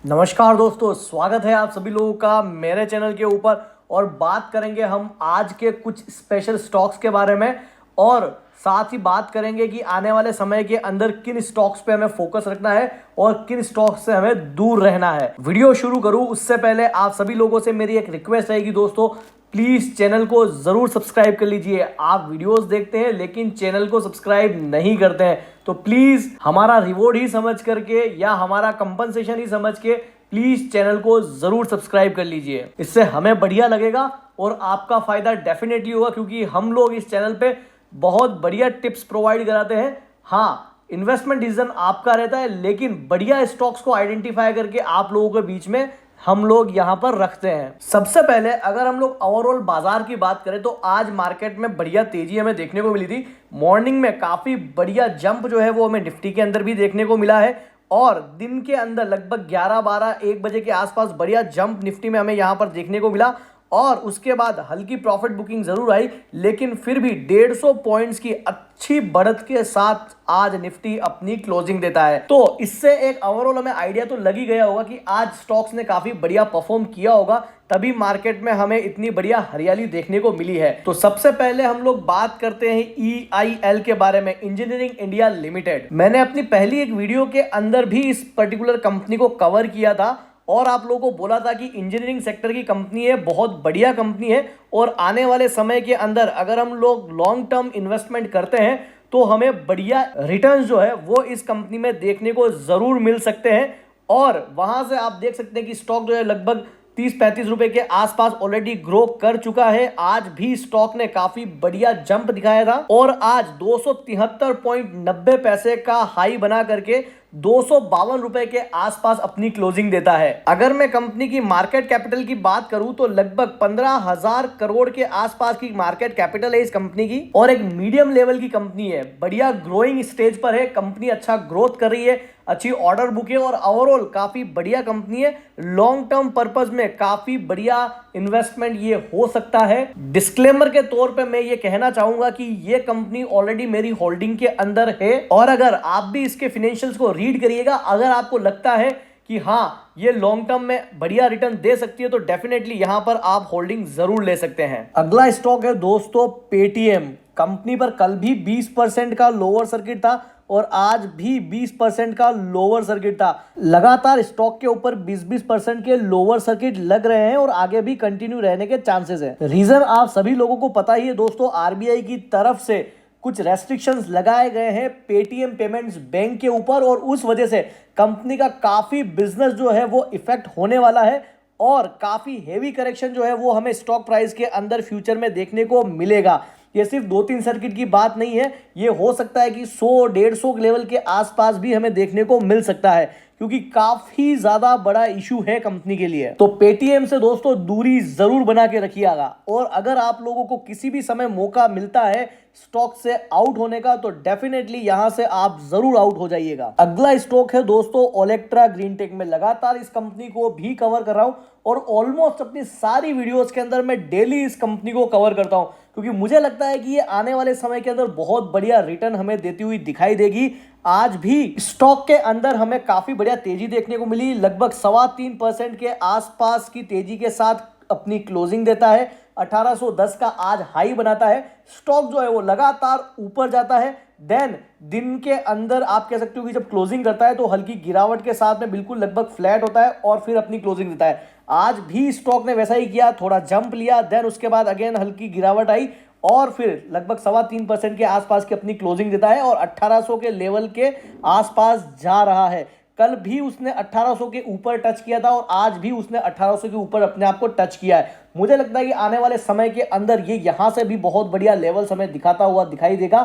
नमस्कार दोस्तों, स्वागत है आप सभी लोगों का मेरे चैनल के ऊपर। और बात करेंगे हम आज के कुछ स्पेशल स्टॉक्स के बारे में, और साथ ही बात करेंगे कि आने वाले समय के अंदर किन स्टॉक्स पे हमें फोकस रखना है और किन स्टॉक्स से हमें दूर रहना है। वीडियो शुरू करूं उससे पहले आप सभी लोगों से मेरी एक रिक्वेस्ट रहेगी दोस्तों, प्लीज चैनल को जरूर सब्सक्राइब कर लीजिए। आप वीडियोस देखते हैं लेकिन चैनल को सब्सक्राइब नहीं करते हैं, तो प्लीज हमारा रिवॉर्ड ही समझ करके या हमारा कंपनसेशन ही समझ के प्लीज चैनल को जरूर सब्सक्राइब कर लीजिए। इससे हमें बढ़िया लगेगा और आपका फायदा डेफिनेटली होगा, क्योंकि हम लोग इस चैनल पे बहुत बढ़िया टिप्स प्रोवाइड कराते हैं। हाँ, इन्वेस्टमेंट डिसीजन आपका रहता है, लेकिन बढ़िया स्टॉक्स को आइडेंटिफाई करके आप लोगों के बीच में हम लोग यहां पर रखते हैं। सबसे पहले अगर हम लोग ओवरऑल बाजार की बात करें तो आज मार्केट में बढ़िया तेजी हमें देखने को मिली थी। मॉर्निंग में काफी बढ़िया जंप जो है वो हमें निफ्टी के अंदर भी देखने को मिला है, और दिन के अंदर लगभग 11, 12, 1 बजे के आसपास बढ़िया जंप निफ्टी में हमें यहां पर देखने को मिला। और उसके बाद हल्की प्रॉफिट बुकिंग जरूर आई, लेकिन फिर भी 150 पॉइंट्स की अच्छी बढ़त के साथ आज निफ्टी अपनी क्लोजिंग देता है। तो इससे एक ओवरऑल हमें आइडिया तो लग ही गया होगा कि आज स्टॉक्स ने काफी बढ़िया परफॉर्म किया होगा, तभी मार्केट में हमें इतनी बढ़िया हरियाली देखने को मिली है। तो सबसे पहले हम लोग बात करते हैं EIL के बारे में, इंजीनियरिंग इंडिया लिमिटेड। मैंने अपनी पहली एक वीडियो के अंदर भी इस पर्टिकुलर कंपनी को कवर किया था और आप लोगों को बोला था कि इंजीनियरिंग सेक्टर की कंपनी है, बहुत बढ़िया कंपनी है, और आने वाले समय के अंदर अगर हम लोग लॉन्ग टर्म इन्वेस्टमेंट करते हैं तो हमें बढ़िया रिटर्न्स जो है वो इस कंपनी में देखने को जरूर मिल सकते हैं। और वहां से आप देख सकते हैं कि स्टॉक जो है लगभग 30-35 रुपए के आसपास ऑलरेडी ग्रो कर चुका है। आज भी स्टॉक ने काफी बढ़िया जंप दिखाया था और आज 273.90 पैसे का हाई बना करके 252 रुपए के आसपास अपनी क्लोजिंग देता है। अगर मैं कंपनी की मार्केट कैपिटल की बात करूं तो लगभग 15,000 करोड़ के आसपास की मार्केट कैपिटल है इस कंपनी की, और एक मीडियम लेवल की कंपनी है, बढ़िया ग्रोइंग स्टेज पर है कंपनी, अच्छा ग्रोथ कर रही है, अच्छी ऑर्डर बुक है और ओवरऑल काफी बढ़िया कंपनी है। लॉन्ग टर्म पर्पस में काफी बढ़िया इन्वेस्टमेंट ये हो सकता है। डिस्क्लेमर के तौर पे मैं ये कहना चाहूंगा कि ये कंपनी ऑलरेडी मेरी होल्डिंग के अंदर है, और अगर आप भी इसके फाइनेंशियल्स को रीड करिएगा, अगर आपको लगता है कि हाँ ये लॉन्ग टर्म में बढ़िया रिटर्न दे सकती है तो डेफिनेटली यहां पर आप होल्डिंग जरूर ले सकते हैं। अगला स्टॉक है दोस्तों पेटीएम। कंपनी पर कल भी 20% का लोअर सर्किट था और आज भी 20% का लोअर सर्किट था। लगातार स्टॉक के ऊपर 20% के लोअर सर्किट लग रहे हैं और आगे भी कंटिन्यू रहने के चांसेस है। रीजन आप सभी लोगों को पता ही है दोस्तों, आरबीआई की तरफ से कुछ रेस्ट्रिक्शंस लगाए गए हैं पेटीएम पेमेंट्स बैंक के ऊपर, और उस वजह से कंपनी का काफी बिजनेस जो है वो इफेक्ट होने वाला है, और काफी हेवी करेक्शन जो है वो हमें स्टॉक प्राइस के अंदर फ्यूचर में देखने को मिलेगा। ये सिर्फ 2-3 सर्किट की बात नहीं है, ये हो सकता है कि 100-150 लेवल के आसपास भी हमें देखने को मिल सकता है, क्योंकि काफी ज्यादा बड़ा इशू है कंपनी के लिए। तो पेटीएम से दोस्तों दूरी जरूर बना के रखिएगा, और अगर आप लोगों को किसी भी समय मौका मिलता है स्टॉक से आउट होने का तो डेफिनेटली यहां से आप जरूर आउट हो जाइएगा। अगला स्टॉक है दोस्तों ओलेक्ट्रा ग्रीनटेक। में लगातार इस कंपनी को भी कवर कर रहा हूं और ऑलमोस्ट अपनी सारी वीडियोस के अंदर मैं डेली इस कंपनी को कवर करता हूं, क्योंकि मुझे लगता है कि ये आने वाले समय के अंदर बहुत बढ़िया रिटर्न हमें देती हुई दिखाई देगी। आज भी स्टॉक के अंदर हमें काफी बढ़िया तेजी देखने को मिली, लगभग 3.25% के आसपास की तेजी के साथ अपनी क्लोजिंग देता है। 1810 का आज हाई बनाता है। स्टॉक जो है वो लगातार ऊपर जाता है, देन दिन के अंदर आप कह सकते हो कि जब क्लोजिंग करता है तो हल्की गिरावट के साथ में बिल्कुल लगभग फ्लैट होता है और फिर अपनी क्लोजिंग देता है। आज भी स्टॉक ने वैसा ही किया, थोड़ा जंप लिया, देन उसके बाद अगेन हल्की गिरावट आई और फिर लगभग 3.25% के आसपास की अपनी क्लोजिंग देता है और 1800 के लेवल के आसपास जा रहा है। कल भी उसने 1800 के ऊपर टच किया था और आज भी उसने 1800 के ऊपर अपने आप को टच किया है। मुझे लगता है कि आने वाले समय के अंदर ये यहां से भी बहुत बढ़िया लेवल्स हमें दिखाता हुआ दिखाई देगा।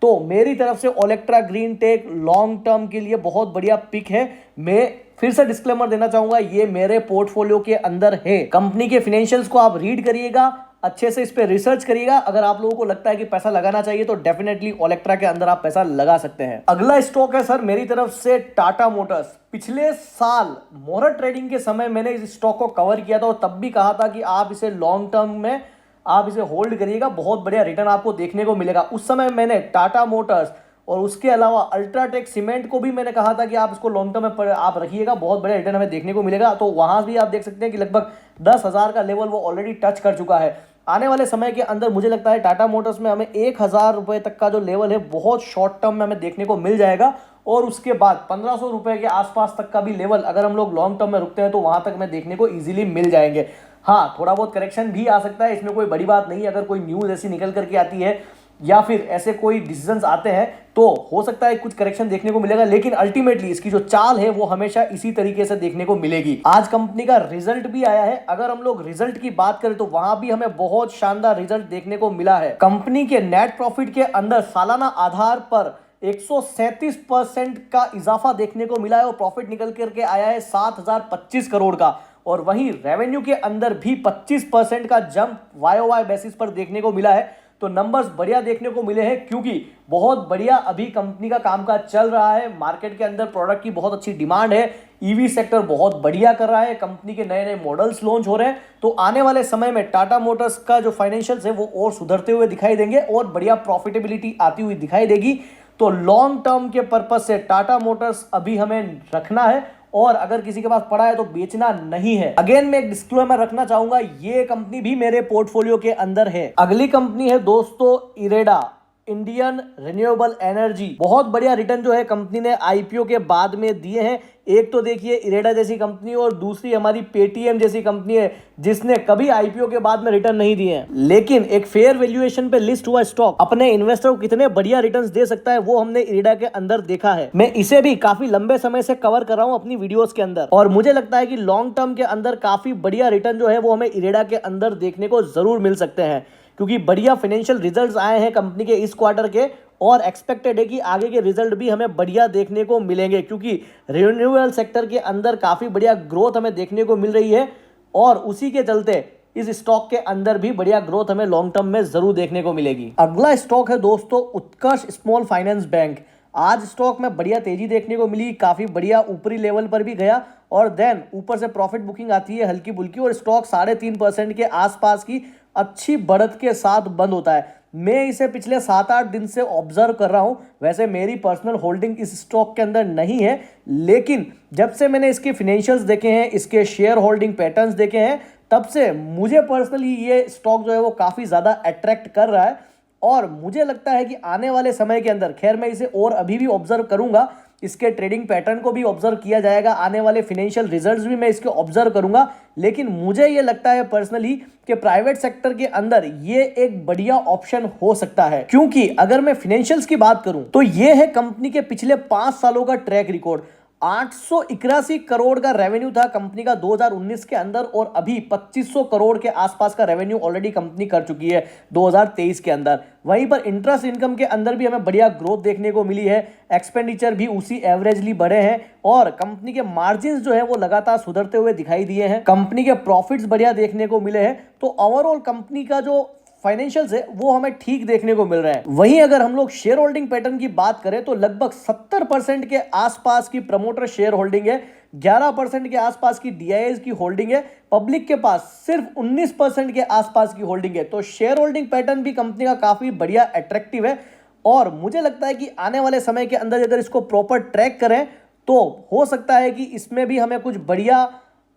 तो मेरी तरफ से ओलेक्ट्रा ग्रीनटेक लॉन्ग टर्म के लिए बहुत बढ़िया पिक है। मैं फिर से डिस्क्लेमर देना चाहूंगा, ये मेरे पोर्टफोलियो के अंदर है। कंपनी के फाइनेंशियल्स को आप रीड करिएगा, अच्छे से इस पे रिसर्च करिएगा। अगर आप लोगों को लगता है कि पैसा लगाना चाहिए तो डेफिनेटली ओलेक्ट्रा के अंदर आप पैसा लगा सकते हैं। अगला स्टॉक है सर मेरी तरफ से टाटा मोटर्स। पिछले साल मोहरत ट्रेडिंग के समय मैंने इस स्टॉक को कवर किया था और तब भी कहा था कि आप इसे लॉन्ग टर्म में आप इसे होल्ड करिएगा, बहुत बढ़िया रिटर्न आपको देखने को मिलेगा। उस समय मैंने टाटा मोटर्स और उसके अलावा अल्ट्राटेक सीमेंट को भी मैंने कहा था कि आप इसको लॉन्ग टर्म में आप रखिएगा, बहुत बड़ा रिटर्न हमें देखने को मिलेगा। तो वहां भी आप देख सकते हैं कि लगभग 10,000 का लेवल वो ऑलरेडी टच कर चुका है। आने वाले समय के अंदर मुझे लगता है टाटा मोटर्स में हमें 1,000 रुपए तक का जो लेवल है बहुत शॉर्ट टर्म में हमें देखने को मिल जाएगा, और उसके बाद 1,500 रुपए के आसपास तक का भी लेवल अगर हम लोग लॉन्ग टर्म में रुकते हैं तो वहां तक हमें देखने को इजीली मिल जाएंगे। हाँ, थोड़ा बहुत करेक्शन भी आ सकता है, इसमें कोई बड़ी बात नहीं है। अगर कोई न्यूज़ ऐसी निकल करके आती है या फिर ऐसे कोई डिसीजंस आते हैं तो हो सकता है कुछ करेक्शन देखने को मिलेगा, लेकिन अल्टीमेटली इसकी जो चाल है वो हमेशा इसी तरीके से देखने को मिलेगी। आज कंपनी का रिजल्ट भी आया है, अगर हम लोग रिजल्ट की बात करें तो वहां भी हमें बहुत शानदार रिजल्ट देखने को मिला है। कंपनी के नेट प्रॉफिट के अंदर सालाना आधार पर 137% का इजाफा देखने को मिला है और प्रॉफिट निकल करके आया है 7,025 करोड़ का। और वहीं रेवेन्यू के अंदर भी 25% का जंप वाई बेसिस पर देखने को मिला है। तो नंबर्स बढ़िया देखने को मिले हैं, क्योंकि बहुत बढ़िया अभी कंपनी का कामकाज चल रहा है। मार्केट के अंदर प्रोडक्ट की बहुत अच्छी डिमांड है, ईवी सेक्टर बहुत बढ़िया कर रहा है, कंपनी के नए नए मॉडल्स लॉन्च हो रहे हैं। तो आने वाले समय में टाटा मोटर्स का जो फाइनेंशियल्स है वो और सुधरते हुए दिखाई देंगे और बढ़िया प्रॉफिटेबिलिटी आती हुई दिखाई देगी। तो लॉन्ग टर्म के पर्पज से टाटा मोटर्स अभी हमें रखना है, और अगर किसी के पास पड़ा है तो बेचना नहीं है। अगेन मैं एक डिस्क्लेमर रखना चाहूंगा, ये कंपनी भी मेरे पोर्टफोलियो के अंदर है। अगली कंपनी है दोस्तों इरेडा, इंडियन रिन्यूएबल एनर्जी। बहुत बढ़िया रिटर्न जो है कंपनी ने आईपीओ के बाद में दिए हैं। एक तो देखिए इरेडा जैसी कंपनी और दूसरी हमारी पेटीएम जैसी कंपनी है जिसने कभी आईपीओ के बाद में रिटर्न नहीं दिए हैं, लेकिन एक फेयर वैल्यूएशन पे लिस्ट हुआ स्टॉक अपने इन्वेस्टर को कितने बढ़िया रिटर्न्स दे सकता है वो हमने इरेडा के अंदर देखा है। मैं इसे भी काफी लंबे समय से कवर कर रहा हूं अपनी वीडियोस के अंदर, और मुझे लगता है कि लॉन्ग टर्म के अंदर काफी बढ़िया रिटर्न जो है वो हमें इरेडा के अंदर देखने को जरूर मिल सकते हैं, क्योंकि बढ़िया फाइनेंशियल रिजल्ट्स आए हैं कंपनी के इस क्वार्टर के, और एक्सपेक्टेड है कि आगे के रिजल्ट भी हमें बढ़िया देखने को मिलेंगे, क्योंकि रिन्यूएबल सेक्टर के अंदर काफी बढ़िया ग्रोथ हमें देखने को मिल रही है, और उसी के चलते इस स्टॉक के अंदर भी बढ़िया ग्रोथ हमें लॉन्ग टर्म में जरूर देखने को मिलेगी। अगला स्टॉक है दोस्तों उत्कर्ष स्मॉल फाइनेंस बैंक। आज स्टॉक में बढ़िया तेजी देखने को मिली, काफी बढ़िया ऊपरी लेवल पर भी गया, और देन ऊपर से प्रॉफिट बुकिंग आती है हल्की फुल्की, और स्टॉक 3.5% के आसपास की अच्छी बढ़त के साथ बंद होता है। मैं इसे पिछले 7-8 दिन से ऑब्जर्व कर रहा हूं। वैसे मेरी पर्सनल होल्डिंग इस स्टॉक के अंदर नहीं है, लेकिन जब से मैंने इसके फिनेंशियल्स देखे हैं, इसके शेयर होल्डिंग पैटर्न्स देखे हैं, तब से मुझे पर्सनली ये स्टॉक जो है वो काफी ज्यादा अट्रैक्ट कर रहा है, और मुझे लगता है कि आने वाले समय के अंदर, खैर मैं इसे और अभी भी ऑब्जर्व करूंगा, इसके ट्रेडिंग पैटर्न को भी ऑब्जर्व किया जाएगा, आने वाले फाइनेंशियल रिजल्ट्स भी मैं इसके ऑब्जर्व करूंगा, लेकिन मुझे ये लगता है पर्सनली कि प्राइवेट सेक्टर के अंदर ये एक बढ़िया ऑप्शन हो सकता है। क्योंकि अगर मैं फाइनेंशियल्स की बात करूं तो ये है कंपनी के पिछले 5 सालों का ट्रैक रिकॉर्ड। 881 करोड़ का रेवेन्यू था कंपनी का 2019 के अंदर, और अभी 2500 करोड़ के आसपास का रेवेन्यू ऑलरेडी कंपनी कर चुकी है 2023 के अंदर। वहीं पर इंटरेस्ट इनकम के अंदर भी हमें बढ़िया ग्रोथ देखने को मिली है, एक्सपेंडिचर भी उसी एवरेजली बढ़े हैं, और कंपनी के मार्जिन्स जो है वो लगातार सुधरते हुए दिखाई दिए हैं, कंपनी के प्रॉफिट्स बढ़िया देखने को मिले हैं। तो ओवरऑल कंपनी का जो फाइनेंशियल्स है वो हमें ठीक देखने को मिल रहा है। वहीं अगर हम लोग शेयर होल्डिंग पैटर्न की बात करें तो लगभग 70% के आसपास की प्रमोटर शेयर होल्डिंग है, 11% के आसपास की डीआईएस की होल्डिंग है, पब्लिक के पास सिर्फ 19% के आसपास की होल्डिंग है। तो शेयर होल्डिंग पैटर्न भी कंपनी का काफी बढ़िया अट्रैक्टिव है, और मुझे लगता है कि आने वाले समय के अंदर अगर इसको प्रॉपर ट्रैक करें तो हो सकता है कि इसमें भी हमें कुछ बढ़िया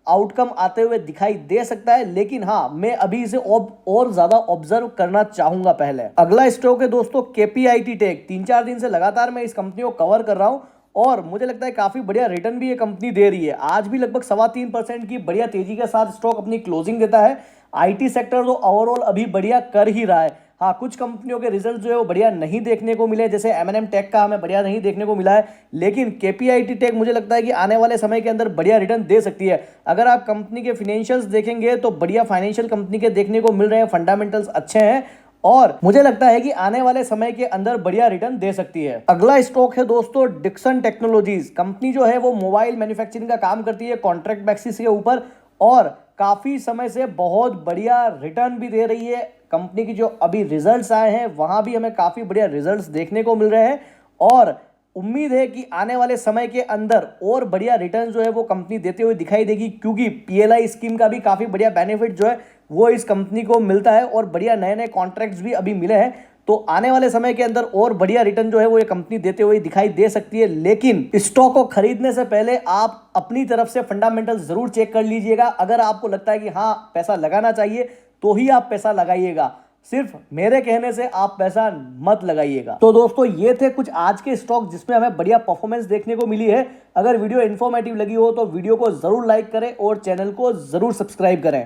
आउटकम आते हुए दिखाई दे सकता है। लेकिन हाँ, मैं अभी इसे और ज्यादा ऑब्जर्व करना चाहूंगा पहले। अगला स्टॉक है दोस्तों केपीआईटी टेक। 3-4 दिन से लगातार मैं इस कंपनी को कवर कर रहा हूं, और मुझे लगता है काफी बढ़िया रिटर्न भी ये कंपनी दे रही है। आज भी लगभग 3.25% की बढ़िया तेजी के साथ स्टॉक अपनी क्लोजिंग देता है। आईटी सेक्टर तो ओवरऑल अभी बढ़िया कर ही रहा है। हाँ, कुछ कंपनियों के रिजल्ट जो है वो बढ़िया नहीं देखने को मिले, जैसे एमएनएम टेक का हमें बढ़िया नहीं देखने को मिला है, लेकिन केपीआईटी टेक मुझे लगता है कि आने वाले समय के अंदर बढ़िया रिटर्न दे सकती है। अगर आप कंपनी के फाइनेंशियल्स देखेंगे तो बढ़िया फाइनेंशियल कंपनी के देखने को मिल रहे हैं, फंडामेंटल्स अच्छे हैं, और मुझे लगता है कि आने वाले समय के अंदर बढ़िया रिटर्न दे सकती है। अगला स्टॉक है दोस्तों डिक्सन टेक्नोलॉजीज। कंपनी जो है वो मोबाइल मैन्युफैक्चरिंग का काम करती है कॉन्ट्रैक्ट बेसिस के ऊपर, और काफी समय से बहुत बढ़िया रिटर्न भी दे रही है। कंपनी की जो अभी रिजल्ट्स आए हैं वहां भी हमें काफी बढ़िया रिजल्ट्स देखने को मिल रहे हैं, और उम्मीद है कि आने वाले समय के अंदर और बढ़िया रिटर्न जो है वो कंपनी देते हुए दिखाई देगी, क्योंकि पीएलआई स्कीम का भी काफी बढ़िया बेनिफिट जो है वो इस कंपनी को मिलता है, और बढ़िया नए नए कॉन्ट्रैक्ट्स भी अभी मिले हैं। तो आने वाले समय के अंदर और बढ़िया रिटर्न जो है वो ये कंपनी देते हुए दिखाई दे सकती है। लेकिन स्टॉक को खरीदने से पहले आप अपनी तरफ से फंडामेंटल जरूर चेक कर लीजिएगा। अगर आपको लगता है कि हाँ पैसा लगाना चाहिए तो ही आप पैसा लगाइएगा, सिर्फ मेरे कहने से आप पैसा मत लगाइएगा। तो दोस्तों ये थे कुछ आज के स्टॉक जिसमें हमें बढ़िया परफॉर्मेंस देखने को मिली है। अगर वीडियो इन्फॉर्मेटिव लगी हो तो वीडियो को जरूर लाइक करें और चैनल को जरूर सब्सक्राइब करें।